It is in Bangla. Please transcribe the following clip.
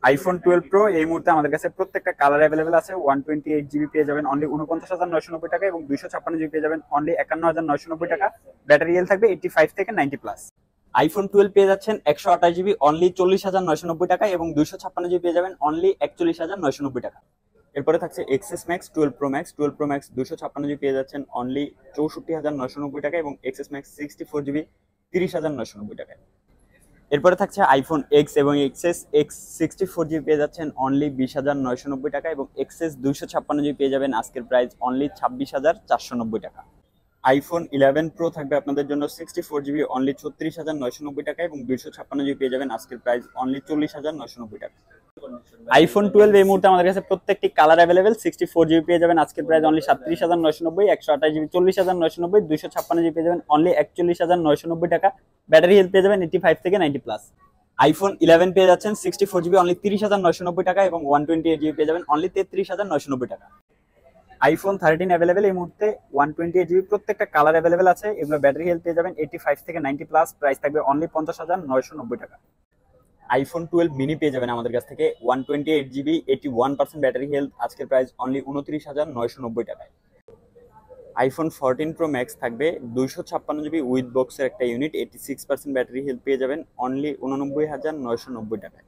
আইফোন 12 প্রো এই মুহূর্তে আমাদের কাছে প্রত্যেকটা কালার অ্যাভেলেবেল আছে। 128 জিবি পেয়ে যাবেন অনলি 49,990 টাকা এবং 256 জিবি পেয়ে যাবেন অনলি 51,990 টাকা। ব্যাটারি হেলথ থাকবে 85 থেকে 90+। আইফোন 12 পেয়ে যাচ্ছেন 128 জিবি অনলি 40,990 টাকা এবং 256 জিবি পেয়ে যাবেন অনলি 41,990 টাকা। এরপরে থাকছে XS max 12 pro max 256 GB পেয়ে যাচ্ছেন অনলি 64,990 টাকা এবং এক্সএস ম্যাক্স 64 জিবি 30,990 টাকা। এরপরে থাকছে আইফোন এক্স এবং এক্সএস এক্স 64 জিবি পেয়ে যাচ্ছেন অনলি 20,990 টাকা এবং এক্সএস 256 জিবি পেয়ে যাবেন আজকের প্রাইস অনলি 26,490 টাকা। আইফোন 11 প্রো থাকবে আপনাদের জন্য 64 জিবি অনলি 36,990 টাকা এবং 256 জিবি পেয়ে যাবেন আজকের প্রাইস অনলি 40,990 টাকা। আইফোন 12 এই মুহূর্তে আমাদের কাছে প্রত্যেকটি কালার অ্যাভেলেবেল। 64 জিবি পেয়ে যাবেন আজকের প্রাইস অনলি 37,990, 128 জিবি 40,990, 256 জিবি পেয়ে যাবেন অনলি 41,990 টাকা। ব্যাটারি হেলথ পেয়ে যাবেন 85 থেকে 90+। আইফোন 11 পেয়ে যাচ্ছেন 64 জিবি অনলি 30,990 টাকা এবং 128 জিবি পেয়ে যাবেন অনলি 33,990 টাকা। আইফোন 13 অ্যাভেলেবেল এই মুহূর্তে 128 জিবি প্রত্যেকটা কালার অ্যাভেলেবেল আছে। এগুলো ব্যাটারি হেলথ পেয়ে যাবেন 85 থেকে 90+। প্রাইস থাকবে অনলি 50,990 টাকা। আইফোন 12 মিনি পেয়ে যাবেন আমাদের কাছ থেকে 128 জিবি 81% ব্যাটারি হেলথ আজকের প্রাইস অনলি 29,990 টাকায়। আইফোন 14 প্রো ম্যাক্স থাকবে 256 জিবি উইথ বক্সের একটা ইউনিট 86% ব্যাটারি হেলথ পেয়ে যাবেন অনলি 89,990 টাকায়।